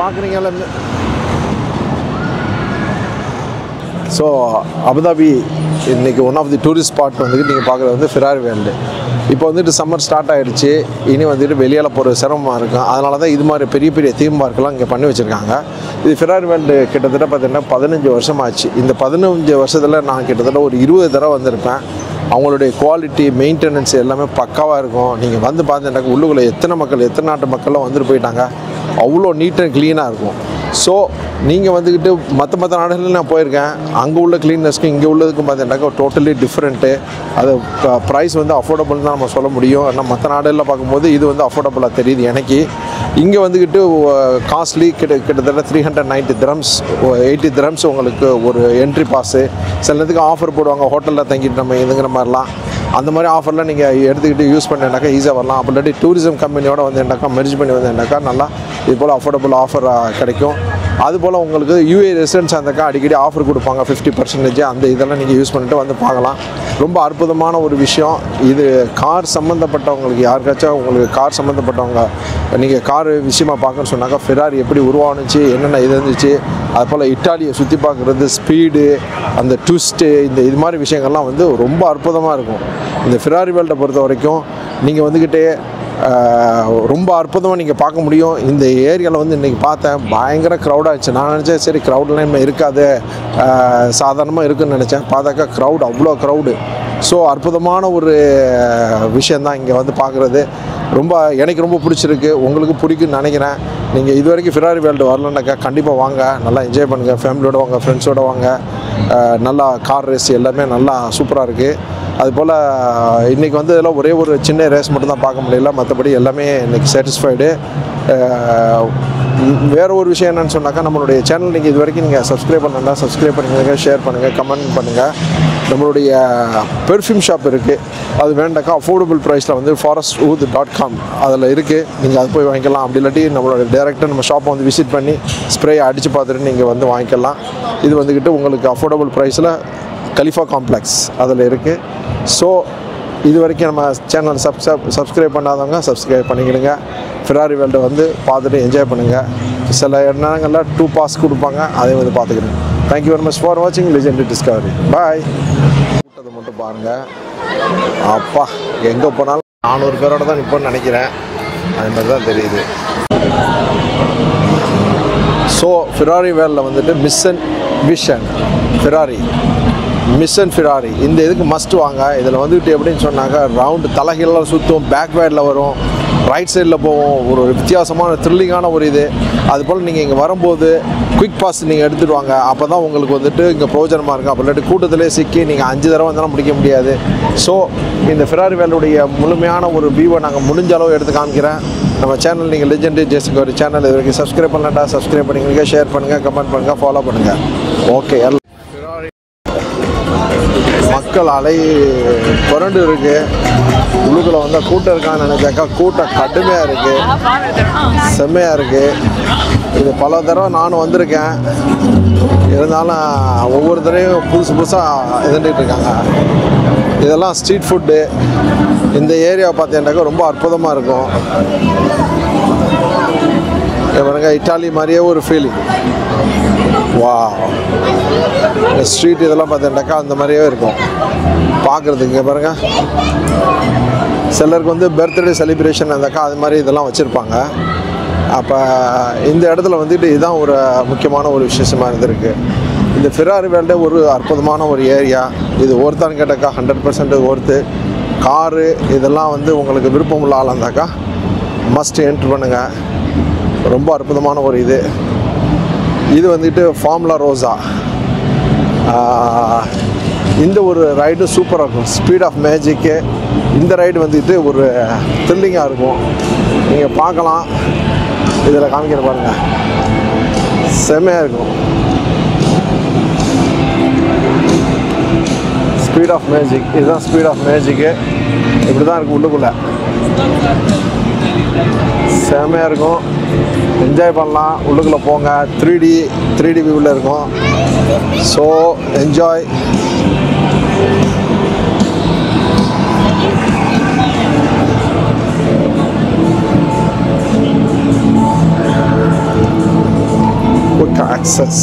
பார்க்குறீங்கல்ல. So Abu Dhabi இன்றைக்கி one of the tourist spot வந்துட்டு நீங்கள் பார்க்குறது வந்து ஃபெராரி வேர்ல்டு. இப்போ வந்துட்டு சம்மர் ஸ்டார்ட் ஆகிடுச்சு. இனி வந்துட்டு வெளியில் போகிற சிரமமாக இருக்கும். அதனால தான் இது மாதிரி பெரிய பெரிய தீம் பார்க்கெலாம் இங்கே பண்ணி வச்சுருக்காங்க. இது ஃபெராரி வேர்ல்டு கிட்டத்தட்ட பார்த்திங்கன்னா 15 வருஷம் ஆச்சு. இந்த 15 வருஷத்தில் நான் கிட்டத்தட்ட ஒரு 20 தடவை வந்திருப்பேன். அவங்களுடைய குவாலிட்டி மெயின்டெனன்ஸ் எல்லாமே பக்காவாக இருக்கும். நீங்கள் வந்து பார்த்தீங்கன்னா உள்ளுக்குள்ளே எத்தனை மக்கள், எத்தனை நாட்டு மக்கள்லாம் வந்துட்டு போயிட்டாங்க. அவ்வளோ நீட் அண்ட் க்ளீனாக இருக்கும். ஸோ நீங்கள் வந்துக்கிட்டு மற்ற நாடுகளில் நான் போயிருக்கேன். அங்கே உள்ள க்ளீன்னஸ்க்கு இங்கே உள்ளதுக்கும் பார்த்தீங்கன்னாக்கா டோட்டலி டிஃப்ரெண்ட்டு. அது ப்ரைஸ் வந்து அஃபோர்டபுள் தான் நம்ம சொல்ல முடியும். ஆனால் மற்ற நாடுகளில் பார்க்கும்போது இது வந்து அஃபோர்டபுளாக தெரியுது எனக்கு. இங்கே வந்துக்கிட்டு காஸ்ட்லி கிட்டத்தட்ட 390 dirhams 80 dirhams உங்களுக்கு ஒரு என்ட்ரி பாஸு. சில நேரத்துக்கு ஆஃபர் போடுவாங்க, ஹோட்டலில் தங்கிட்டு நம்ம இதுங்கிற மாதிரிலாம். அந்த மாதிரி ஆஃபர்லாம் நீங்கள் எடுத்துக்கிட்டு யூஸ் பண்ணினாக்கா ஈஸியாக வரலாம். அப்போ இல்லாட்டி டூரிசம் கம்பெனியோட வந்தேன்னாக்கா மெர்ஜ் பண்ணி வந்தேன்னாக்கா நல்லா இது போல் அஃபோர்டபுள் ஆஃபர் கிடைக்கும். அதுபோல் உங்களுக்கு யூஏ ரெசிடென்ட்ஸ் அந்தக்கா அடிக்கடி ஆஃபர் கொடுப்பாங்க 50% அந்த இதெல்லாம் நீங்கள் யூஸ் பண்ணிட்டு வந்து பார்க்கலாம். ரொம்ப அற்புதமான ஒரு விஷயம் இது. கார் சம்மந்தப்பட்டவங்களுக்கு யாருக்காச்சும் உங்களுக்கு கார் சம்மந்தப்பட்டவங்க நீங்கள் கார் விஷயமாக பார்க்கணுன்னு சொன்னாக்கா ஃபெராரி எப்படி உருவானுச்சு, என்னென்ன இது இருந்துச்சு, அது போல் இட்டாலியை சுற்றி பார்க்குறது, ஸ்பீடு, அந்த ட்விஸ்ட்டு, இது மாதிரி விஷயங்கள்லாம் வந்து ரொம்ப அற்புதமாக இருக்கும். இந்த ஃபெராரி வேர்ல்டை பொறுத்த வரைக்கும் நீங்கள் வந்துக்கிட்டே ரொம்ப அற்புதமாக நீங்கள் பார்க்க முடியும். இந்த ஏரியாவில் வந்து இன்றைக்கி பார்த்தேன், பயங்கர க்ரௌடாகிடுச்சு. நான் நினச்சேன் சரி க்ரௌட்லாம் இன்னும் இருக்காது, சாதாரணமாக இருக்குதுன்னு நினச்சேன். பார்த்தாக்கா க்ரௌட், அவ்வளோ க்ரௌடு. ஸோ அற்புதமான ஒரு விஷயந்தான் இங்கே வந்து பார்க்குறது. எனக்கு ரொம்ப பிடிச்சிருக்கு. உங்களுக்கு பிடிக்குன்னு நினைக்கிறேன். நீங்கள் இது வரைக்கும் ஃபெராரி வேர்ல்டு வரலன்னாக்கா கண்டிப்பாக வாங்க, நல்லா என்ஜாய் பண்ணுங்கள். ஃபேமிலியோடு வாங்க, ஃப்ரெண்ட்ஸோடு வாங்க. நல்லா கார் ரேஸ் எல்லாமே நல்லா சூப்பராக இருக்குது. அதுபோல் இன்றைக்கி வந்து இதெல்லாம் ஒரே ஒரு சின்ன ரேஸ் மட்டும் தான் பார்க்க முடியல. மற்றபடி எல்லாமே இன்றைக்கி சாட்டிஸ்ஃபைடு. வேறு ஒரு விஷயம் என்னென்னு சொன்னாக்கா, நம்மளுடைய சேனல் நீங்கள் இது வரைக்கும் நீங்கள் சப்ஸ்கிரைப் பண்ணலாம், சப்ஸ்கிரைப் பண்ணுங்கள், ஷேர் பண்ணுங்கள், கமெண்ட் பண்ணுங்கள். நம்மளுடைய பெர்ஃப்யூம் ஷாப் இருக்குது. அது வேண்டாக்கா அஃபோர்டபுள் ப்ரைஸில் வந்து forestwood.com அதில் இருக்குது. நீங்கள் அது போய் வாங்கிக்கலாம். அப்படி இல்லாட்டி நம்மளோட டேரெக்டாக நம்ம ஷாப்பை வந்து விசிட் பண்ணி ஸ்ப்ரே அடித்து பார்த்துட்டு நீங்கள் வந்து வாங்கிக்கலாம். இது வந்துக்கிட்டு உங்களுக்கு அஃபோர்டபுள் ப்ரைஸில் கலிஃபா காம்ப்ளெக்ஸ் அதில் இருக்குது. ஸோ இது வரைக்கும் நம்ம சேனல் சப்ஸ்கிரைப் பண்ணாதவங்க சப்ஸ்கிரைப் பண்ணிக்கிடுங்க. ஃபெராரி வேர்ல்டை வந்து பார்த்துட்டு என்ஜாய் பண்ணுங்கள். சில இடங்களில் 2 பாஸ் கொடுப்பாங்க, அதையும் வந்து பார்த்துக்கிடுங்க. தேங்க்யூ வெரி மச் ஃபார் வாட்சிங் லெஜெண்டரி டிஸ்கவரி. பாய். கூட்டத்தை மட்டும் பாருங்கள். அப்பா, எங்கே போனாலும் 400 பேரோட தான் நிற்போன்னு நினைக்கிறேன். அது மாதிரி தான் தெரியுது. ஸோ ஃபெராரி வேர்ல்டில் வந்துட்டு மிஷன் ஃபெராரி இந்த இதுக்கு மஸ்ட் வாங்க. இதில் வந்துட்டு எப்படின்னு சொன்னாக்கா ரவுண்டு தலைகீழெலாம் சுற்றும், பேக் வேர்டில் வரும், ரைட் சைடில் போவோம். ஒரு வித்தியாசமான த்ரில்லிங்கான ஒரு இது. அதுபோல் நீங்கள் இங்கே வரும்போது குயிக் பாஸ் நீங்கள் எடுத்துகிட்டு வாங்க. அப்போ தான் உங்களுக்கு வந்துட்டு இங்கே பிரோஜனமாக இருக்கும். அப்போ இல்லாட்டி கூட்டத்திலே சிக்கி நீங்கள் 5 தடவை வந்தாலும் முடிக்க முடியாது. ஸோ இந்த ஃபெராரி வேர்ல்டுடைய முழுமையான ஒரு வியூவை நாங்கள் முடிஞ்ச அளவு எடுத்து காமிக்கிறேன். நம்ம சேனல் நீங்கள் லெஜெண்டரி டிஸ்கவரி சேனல் இது வரைக்கும் சப்ஸ்கிரைப் பண்ணலாம்டா, சப்ஸ்கிரைப் பண்ணிங்க, ஷேர் பண்ணுங்கள், கமெண்ட் பண்ணுங்கள், ஃபாலோ பண்ணுங்கள். ஓகே. ஃபெராரி மக்கள் அலை புரண்டு இருக்குது. உள்ளுக்குள்ளே வந்தால் கூட்டம் இருக்கான்னு நினைச்சாக்கா கூட்டம் கடுமையாக இருக்குது, செம்மையாக இருக்குது. இது பல தடவை நானும் வந்திருக்கேன். இருந்தாலும் ஒவ்வொரு தடவையும் புதுசாக இருந்துகிட்டு இருக்காங்க. இதெல்லாம் ஸ்ட்ரீட் ஃபுட்டு. இந்த ஏரியாவை பார்த்தீங்கன்னாக்கா ரொம்ப அற்புதமாக இருக்கும். பாருங்க, இட்டாலி மாதிரியே ஒரு ஃபீலிங். வா, ஸ்ட்ரீட் இதெல்லாம் பார்த்தீங்கன்னாக்கா அந்த மாதிரியே இருக்கும் பார்க்குறதுக்கு. இங்கே பாருங்கள், சிலருக்கு வந்து பர்த்டே செலிப்ரேஷன் இருந்தாக்கா அது மாதிரி இதெல்லாம் வச்சுருப்பாங்க. அப்போ இந்த இடத்துல வந்துட்டு இதுதான் ஒரு முக்கியமான ஒரு விசேஷமாக இருந்திருக்கு. இந்த ஃபெராரி வேர்ல்டு ஒரு அற்புதமான ஒரு ஏரியா. இது ஒருத்தான்னு கேட்டாக்கா 100% ஒர்த்து. காரு இதெல்லாம் வந்து உங்களுக்கு விருப்பம் உள்ள ஆளாக இருந்தாக்கா மஸ்ட் என்ட்ரு பண்ணுங்கள். ரொம்ப அற்புதமான ஒரு இது வந்துட்டு ஃபார்முலா ரோஸா. இந்த ஒரு ரைடு சூப்பராக இருக்கும். ஸ்பீட் ஆஃப் மேஜிக்கு இந்த ரைடு வந்துட்டு ஒரு த்ரில்லிங்காக இருக்கும். நீங்கள் பார்க்கலாம், இதில் காமிக்கிற பாருங்கள், செம்மையாக இருக்கும். ஸ்பீட் ஆஃப் மேஜிக், இதுதான் ஸ்பீட் ஆஃப் மேஜிக்கு. இப்படி தான் இருக்குது உள்ளுக்குள்ளே. செம்மையாக இருக்கும், என்ஜாய் பண்ணலாம். உள்ளுக்குள்ளே போங்க, 3D வியூவில் இருக்கும். So enjoy. access.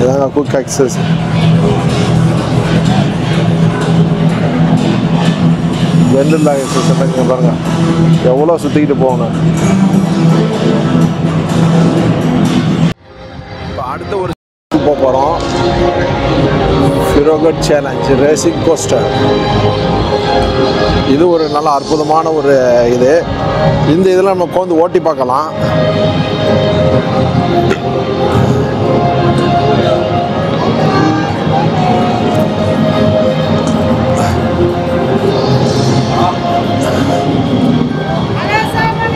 இதாங்க குயிக் access. ஜென்ரல் access இங்கே பாருங்கள் எவ்வளோ சுற்றிக்கிட்டு போகணும். இப்போ அடுத்த ஒரு போக போகிறோம். ஃபிரோகட் சேலஞ்ச் ரேசிங் கோஸ்டர். இது ஒரு நல்ல அற்புதமான ஒரு இது. இந்த இதில் நம்ம உட்காந்து ஓட்டி பார்க்கலாம்.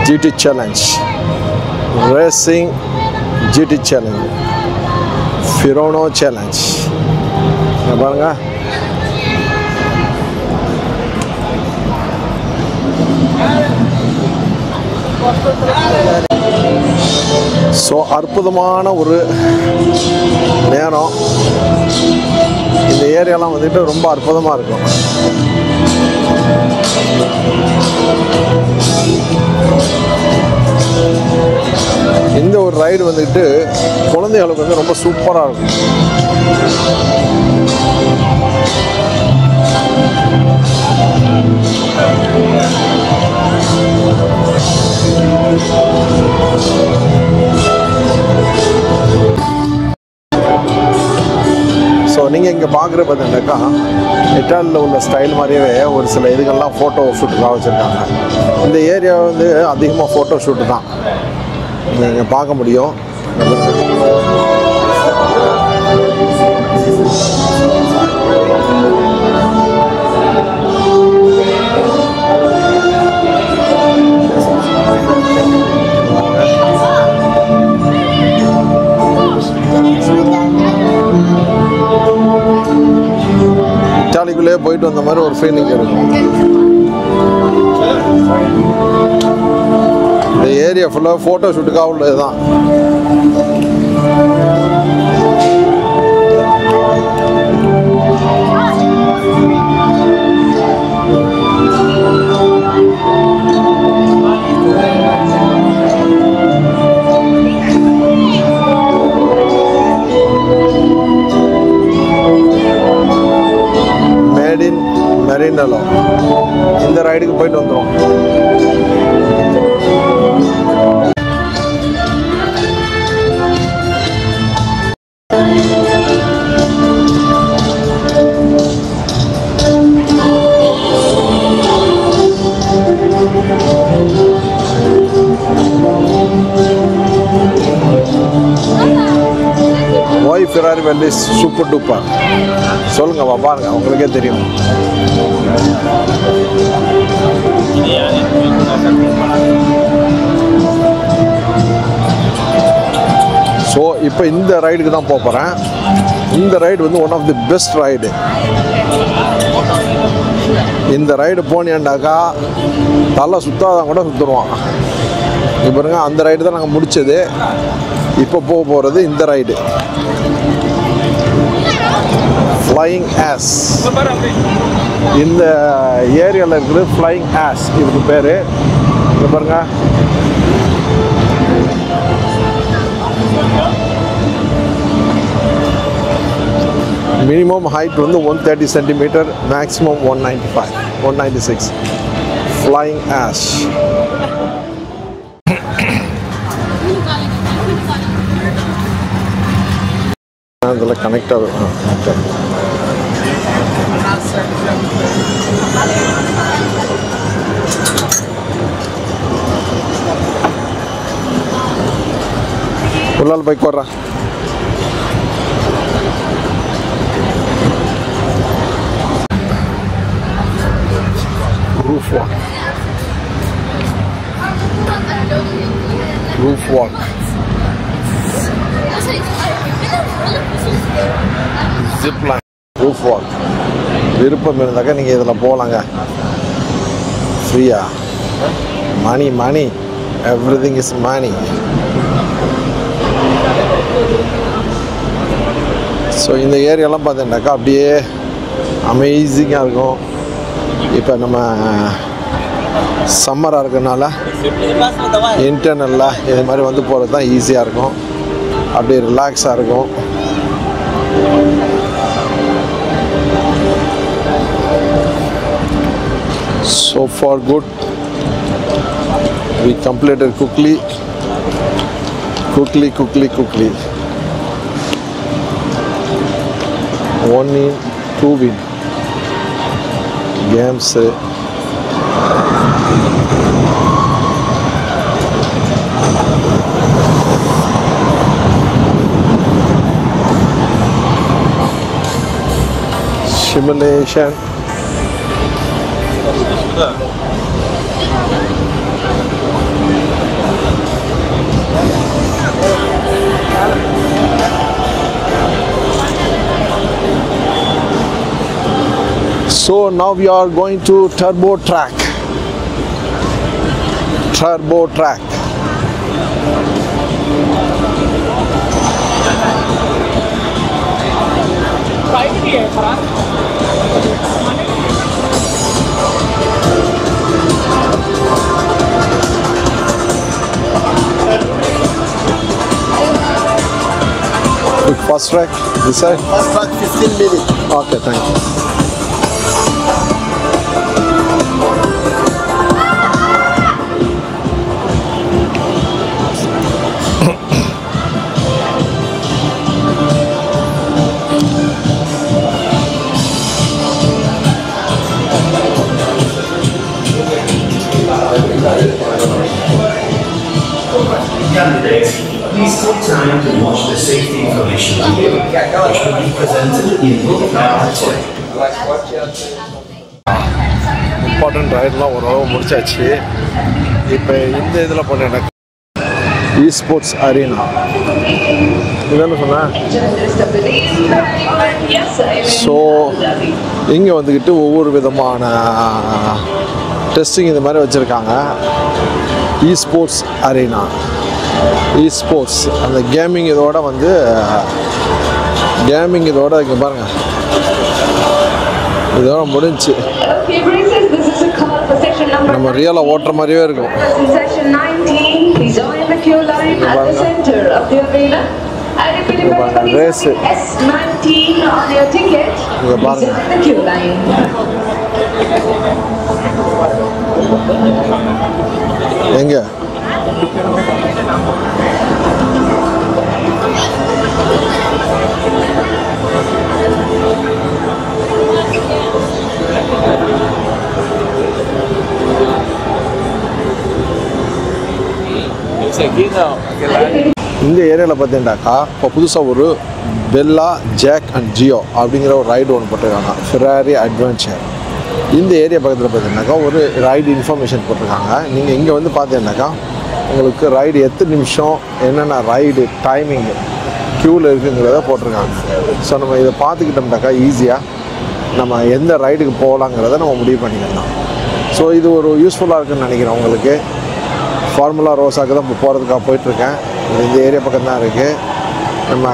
GT challenge racing GT challenge Fiorano challenge பாருங்க. ஸோ அற்புதமான ஒரு நேரம். இந்த ஏரியாலாம் வந்துட்டு ரொம்ப அற்புதமாக இருக்கும். இந்த ஒரு ரைடு வந்துட்டு குழந்தைகளுக்கு வந்து ரொம்ப சூப்பராக இருக்கும். ஸோ நீங்கள் இங்கே பார்க்குற பார்த்தீங்கன்னாக்கா இட்டாலியில் உள்ள ஸ்டைல் மாதிரியே ஒரு சில இதுகள்லாம் ஃபோட்டோ ஷூட்டுக்காக வச்சுருக்காங்க. இந்த ஏரியா வந்து அதிகமாக ஃபோட்டோ ஷூட்டு தான் நீங்கள் பார்க்க முடியும். இட்டாலிக்குள்ளேயே போயிட்டு வந்த மாதிரி ஒரு ஃபீலிங் இருக்கும். இந்த ஏரியா ஃபுல்லாக ஃபோட்டோ ஷூட்டுக்காக உள்ளது தான். Made in Maranello. இந்த ரைடுக்கு போயிட்டு வந்துடும். Why Ferrari World is super duper? சொல்லுங்க பாருங்க, உங்களுக்கே தெரியும். ஸோ இப்போ இந்த ரைடுக்கு தான் போகிறேன். இந்த ரைடு வந்து one of the best ride. இந்த ரைடு போனேன்டாக்கா தலை சுத்தாதான் கூட சுற்றுருவான். இப்போ பாருங்க, அந்த ரைடு தான் நாங்கள் முடித்தது. இப்போ போக போகிறது இந்த ரைடு, ஃப்ளையிங் ஆஸ். இந்த ஏரியாவில் இருக்குது ஃப்ளையிங் ஆஸ், இதுக்கு பேர். இப்போ பாருங்க, மினிமம் ஹைட் வந்து 130 சென்டிமீட்டர், மேக்ஸிமம் 196. Flying ash. அதில் கனெக்ட் ஆகும். உள்ளால் பைக் வர்றா. Roof walk. Roof walk. Zip line. Roof walk. விருப்பம் இருந்தாக்க நீங்கள் இதில் போகலாங்க ஃப்ரீயா. மணி எவ்ரிதிங் இஸ் மணி. ஸோ இந்த ஏரியாலாம் பார்த்தீங்கன்னாக்கா அப்படியே அமேசிங்காக இருக்கும். இப்போ நம்ம சம்மராக இருக்கிறதுனால இன்டர்னலில் இது மாதிரி வந்து போகிறது தான் ஈஸியாக இருக்கும். அப்படியே ரிலாக்ஸாக இருக்கும். So far good. We completed quickly. 1 in 2 win games. Simulation. So now we are going to turbo track. Quick fast track. This side. Fast track 15 minutes. Okay, thank you. Candidates, please take time to watch the safety information video, which will be presented in book number 2. Important ரைடெலாம் ஓரளவு முடிச்சாச்சு. இப்போ இந்த இதில் பண்ண eSports Arena இதானே சொன்னேன். So இங்கே வந்துக்கிட்டு ஒவ்வொரு விதமான டெஸ்டிங் இந்த மாதிரி வச்சுருக்காங்க. eSports Arena, eSports அந்த கேமிங் இதோட வந்து இங்கே பாருங்கள், இதோட முடிஞ்சு நம்ம ரியலாக ஓட்டுற மாதிரியே இருக்கும். ரேஸு இங்கே பாருங்க. எங்கே இந்த ஏரியாவில் பார்த்தீங்கன்னாக்கா இப்போ புதுசாக ஒரு பெல்லா ஜாக் அண்ட் ஜியோ அப்படிங்கிற ஒரு ரைடு ஒன்று போட்டிருக்காங்க, ஃபெராரி அட்வென்ச்சர். இந்த ஏரியா பக்கத்தில் பார்த்தீங்கன்னாக்கா ஒரு ரைடு இன்ஃபர்மேஷன் போட்டிருக்காங்க. நீங்கள் இங்கே வந்து பார்த்தீங்கன்னாக்கா உங்களுக்கு ரைடு எத்தனை நிமிஷம், என்னென்ன ரைடு டைமிங்கு க்யூவில் இருக்குங்கிறத போட்டிருக்காங்க. ஸோ நம்ம இதை பார்த்துக்கிட்டோம்னாக்கா ஈஸியாக நம்ம எந்த ரைடுக்கு போகலாங்கிறத நம்ம முடிவு பண்ணிக்கலாம். ஸோ இது ஒரு யூஸ்ஃபுல்லாக இருக்குதுன்னு நினைக்கிறேன் உங்களுக்கு. ஃபார்முலா ரோஸாக்கு தான் இப்போ போகிறதுக்காக போயிட்டுருக்கேன். இந்த ஏரியா பக்கம் தான் இருக்குது. நம்ம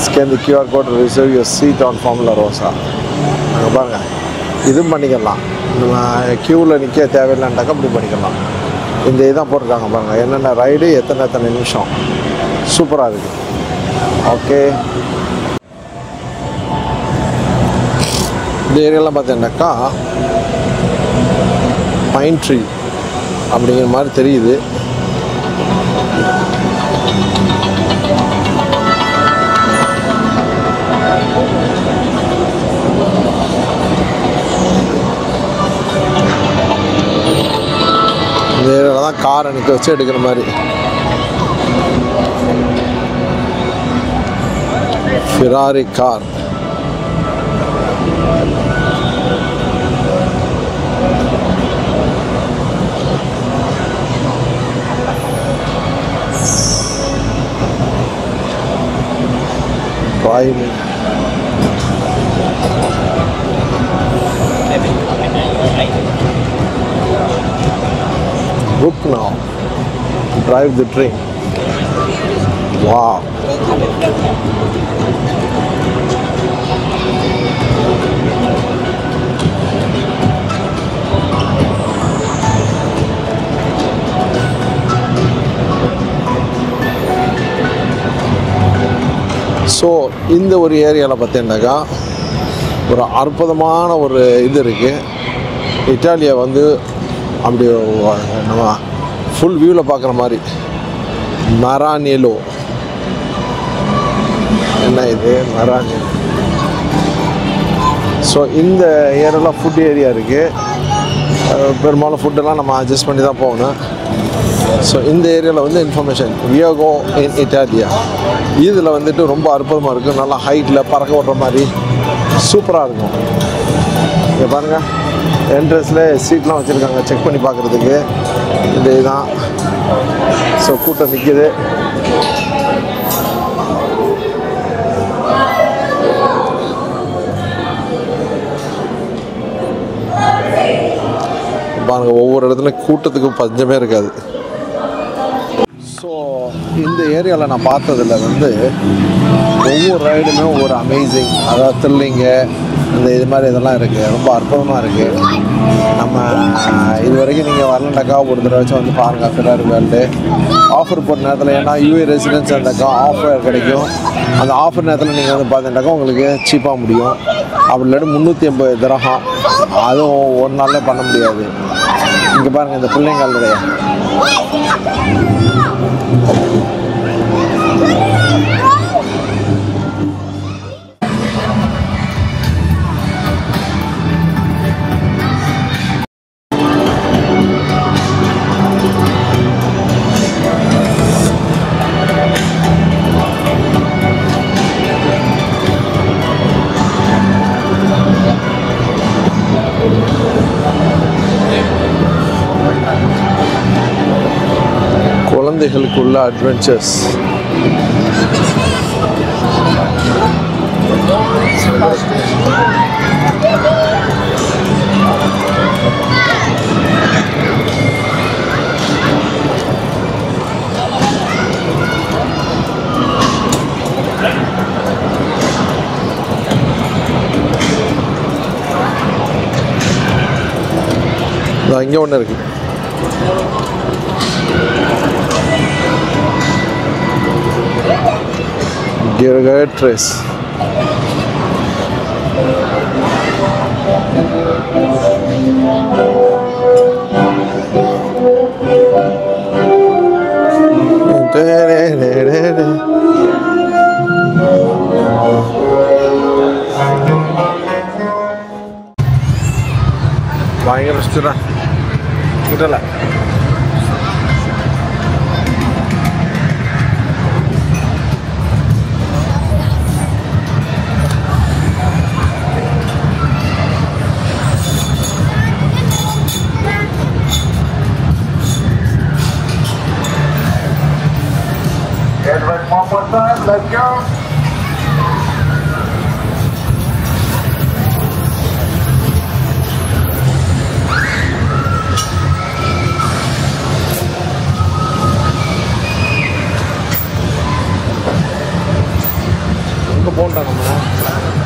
scan the QR code reserve your seat on Formula Rossa. அங்கே பாருங்கள், இதுவும் பண்ணிக்கலாம். நம்ம க்யூவில் நிற்க தேவையில்லைன்ட்டாக்கா அப்படி பண்ணிக்கலாம். இந்த இதுதான் போட்டிருக்காங்க பாருங்கள், என்னென்ன ரைடு எத்தனை நிமிஷம். சூப்பராக இருக்குது. ஓகே, இந்த ஏரியாலாம் பார்த்தீங்கன்னாக்கா பைன் ட்ரீ அப்படிங்கிற மாதிரி தெரியுது. இந்த ஏரியாவில் தான் காரை நிற்க வச்சு எடுக்கிற மாதிரி. Ferrari car. Driving. Book now. Drive the train. Wow. So இந்த ஒரு ஏரியாவில் பார்த்தீங்கன்னாக்கா ஒரு அற்புதமான ஒரு இது இருக்குது. இட்டாலியை வந்து அப்படி நம்ம ஃபுல் வியூவில் பார்க்குற மாதிரி மரானியலோ. என்ன இது மரானியலோ? ஸோ இந்த ஏரியாவில் ஃபுட் ஏரியா இருக்குது. பெரும்பாலும் ஃபுட்டெல்லாம் நம்ம அட்ஜஸ்ட் பண்ணி தான் போகணும். ஸோ இந்த ஏரியாவில் வந்து இன்ஃபர்மேஷன் வியோகோ இன் இட்டாலியா இதில் வந்துட்டு ரொம்ப அற்புதமாக இருக்கும். நல்லா ஹைட்டில் பறக்க விடுற மாதிரி சூப்பராக இருக்கும். இங்கே பாருங்கள், என்ட்ரன்ஸில் சீட்லாம் வச்சுருக்காங்க செக் பண்ணி பார்க்குறதுக்கு. இந்த இதுதான். ஸோ கூட்டம் நிற்கிது. பாருங்கள், ஒவ்வொரு இடத்துலையும் கூட்டத்துக்கு பஞ்சமே இருக்காது. ஸோ இந்த ஏரியாவில் நான் பார்த்ததில் வந்து ஒவ்வொரு ரைடுமே ஒரு அமேசிங், அதாவது த்ரில்லிங்கு இந்த இது மாதிரி இதெல்லாம் இருக்குது. ரொம்ப அற்புதமாக இருக்குது. நம்ம இது வரைக்கும் நீங்கள் வரலண்டாக்கா ஒரு தடவை வச்சு வந்து பாருங்கள் ஃபெராரி வேர்ல்டு. ஆஃபர் போட்ட நேரத்தில், ஏன்னா யூஏ ரெசிடென்ஸ் இருந்தாக்கா ஆஃபர் கிடைக்கும். அந்த ஆஃபர் நேரத்தில் நீங்கள் வந்து பார்த்தீங்கன்னாக்கா உங்களுக்கு சீப்பாக முடியும். அப்படி இல்லாட்டி 350 திரகம், அதுவும் ஒரு நாளில் பண்ண முடியாது. இங்கே பாருங்கள், இந்த பிள்ளைங்களுடைய குழந்தைகளுக்குள்ள அட்வென்ச்சர்ஸ். இங்கே ஒன்று இருக்கு. Giratress. பயங்கர restaurant கிட்டல. One more time, let's go. எங்கே போன்ட்டாங்க நம்ம